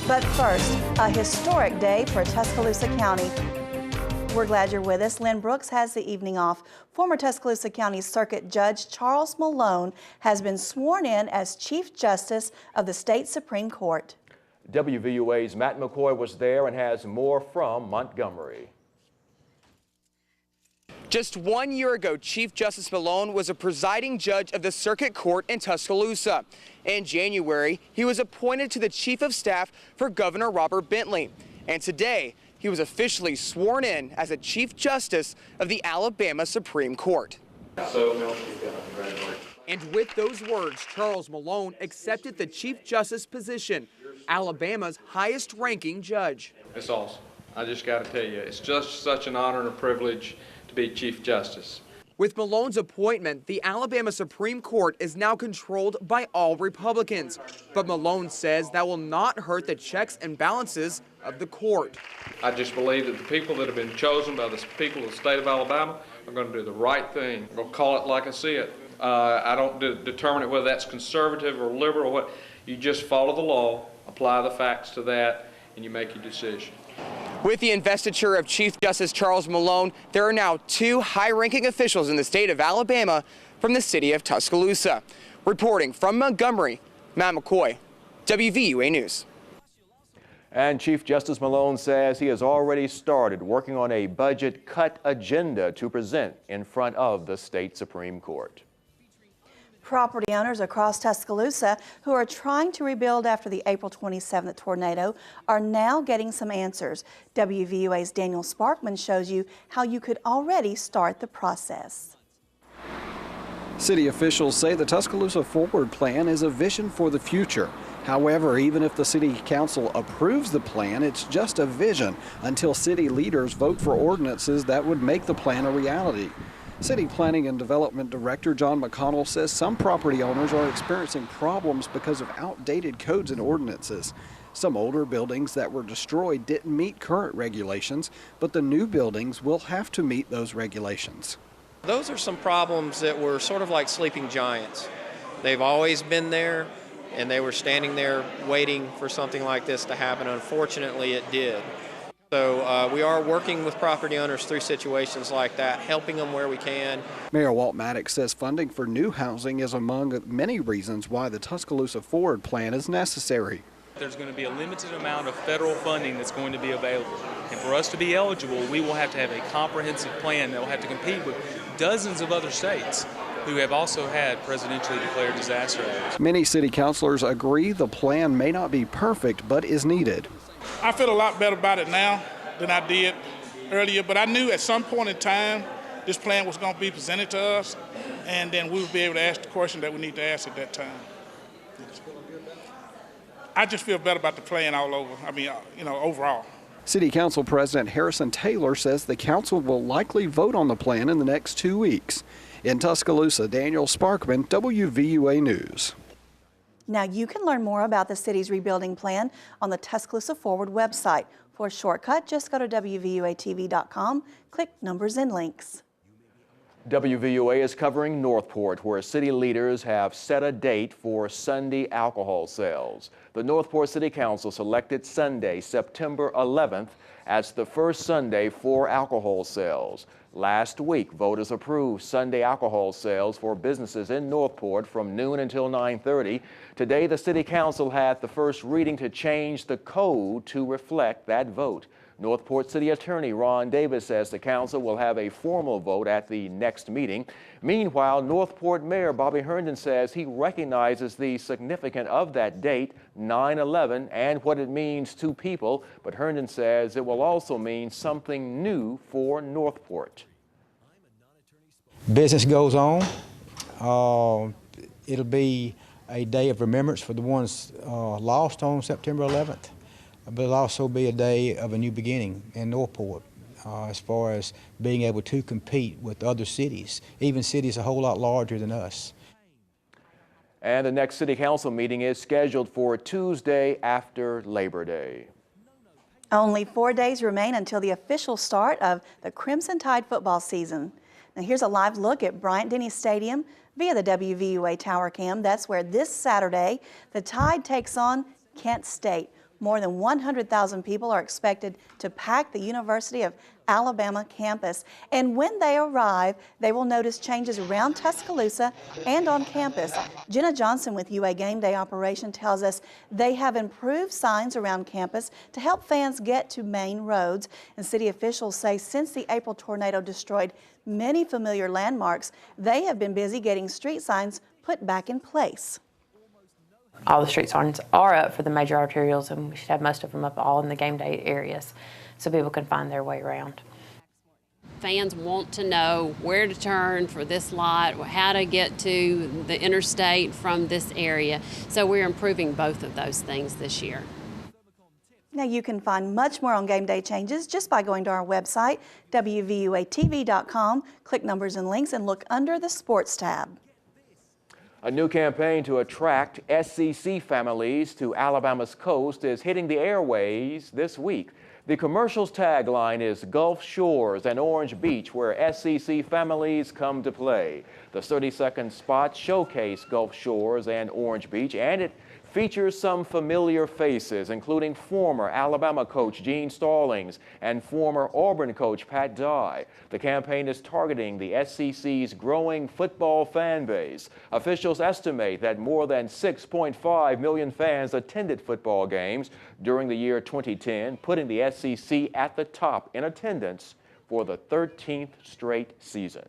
But first, a historic day for Tuscaloosa County. We're glad you're with us. Lynn Brooks has the evening off. Former Tuscaloosa County Circuit Judge Charles Malone has been sworn in as Chief Justice of the State Supreme Court. WVUA's Matt McCoy was there and has more from Montgomery. Just 1 year ago, Chief Justice Malone was a presiding judge of the Circuit Court in Tuscaloosa. In January, he was appointed to the Chief of Staff for Governor Robert Bentley. And today, he was officially sworn in as a Chief Justice of the Alabama Supreme Court. And with those words, Charles Malone accepted the Chief Justice position, Alabama's highest-ranking judge. It's awesome. I just got to tell you, it's just such an honor and a privilege to be Chief Justice. With Malone's appointment, the Alabama Supreme Court is now controlled by all Republicans. But Malone says that will not hurt the checks and balances of the court. I just believe that the people that have been chosen by the people of the state of Alabama are going to do the right thing. I'm going to call it like I see it. I don't determine it whether that's conservative or liberal or what. You just follow the law, apply the facts to that, and you make your decision. With the investiture of Chief Justice Charles Malone, there are now 2 high-ranking officials in the state of Alabama from the city of Tuscaloosa. Reporting from Montgomery, Matt McCoy, WVUA News. And Chief Justice Malone says he has already started working on a budget cut agenda to present in front of the state Supreme Court. Property owners across Tuscaloosa who are trying to rebuild after the April 27th tornado are now getting some answers. WVUA's Daniel Sparkman shows you how you could already start the process. City officials say the Tuscaloosa Forward Plan is a vision for the future. However, even if the City Council approves the plan, it's just a vision until city leaders vote for ordinances that would make the plan a reality. City Planning and Development Director John McConnell says some property owners are experiencing problems because of outdated codes and ordinances. Some older buildings that were destroyed didn't meet current regulations, but the new buildings will have to meet those regulations. Those are some problems that were sort of like sleeping giants. They've always been there, and they were standing there waiting for something like this to happen. Unfortunately, it did. So we are working with property owners through situations like that, helping them where we can. Mayor Walt Maddox says funding for new housing is among many reasons why the Tuscaloosa Forward Plan is necessary. There's going to be a limited amount of federal funding that's going to be available. And for us to be eligible, we will have to have a comprehensive plan that will have to compete with dozens of other states who have also had presidentially declared disaster areas. Many city councilors agree the plan may not be perfect, but is needed. I feel a lot better about it now than I did earlier, but I knew at some point in time this plan was going to be presented to us, and then we would be able to ask the question that we need to ask at that time. I just feel better about the plan all over, overall. City Council President Harrison Taylor says the council will likely vote on the plan in the next 2 weeks. In Tuscaloosa, Daniel Sparkman, WVUA News. Now you can learn more about the city's rebuilding plan on the Tuscaloosa Forward website. For a shortcut, just go to WVUATV.com, click Numbers and Links. WVUA is covering Northport, where city leaders have set a date for Sunday alcohol sales. The Northport City Council selected Sunday, September 11th, as the first Sunday for alcohol sales. Last week, voters approved Sunday alcohol sales for businesses in Northport from noon until 9:30. Today, the City Council had the first reading to change the code to reflect that vote. Northport City Attorney Ron Davis says the council will have a formal vote at the next meeting. Meanwhile, Northport Mayor Bobby Herndon says he recognizes the significance of that date, 9/11, and what it means to people, but Herndon says it will also mean something new for Northport. Business goes on. It'll be a day of remembrance for the ones lost on September 11th. But it'll also be a day of a new beginning in Northport as far as being able to compete with other cities, even cities a whole lot larger than us. And the next City Council meeting is scheduled for Tuesday after Labor Day. Only 4 days remain until the official start of the Crimson Tide football season. Now here's a live look at Bryant-Denny Stadium via the WVUA Tower Cam. That's where this Saturday the Tide takes on Kent State. More than 100,000 people are expected to pack the University of Alabama campus. And when they arrive, they will notice changes around Tuscaloosa and on campus. Jenna Johnson with UA Game Day Operation tells us they have improved signs around campus to help fans get to main roads. And city officials say since the April tornado destroyed many familiar landmarks, they have been busy getting street signs put back in place. All the street signs are up for the major arterials, and we should have most of them up all in the game day areas so people can find their way around. Fans want to know where to turn for this lot, how to get to the interstate from this area. So we're improving both of those things this year. Now you can find much more on game day changes just by going to our website, WVUATV.com, click numbers and links, and look under the sports tab. A new campaign to attract SEC families to Alabama's coast is hitting the airways this week. The commercial's tagline is Gulf Shores and Orange Beach, where SEC families come to play. The 30-second spots showcase Gulf Shores and Orange Beach, and it features some familiar faces, including former Alabama coach Gene Stallings and former Auburn coach Pat Dye. The campaign is targeting the SEC's growing football fan base. Officials estimate that more than 6.5 million fans attended football games during the year 2010, putting the SEC at the top in attendance for the 13th straight season.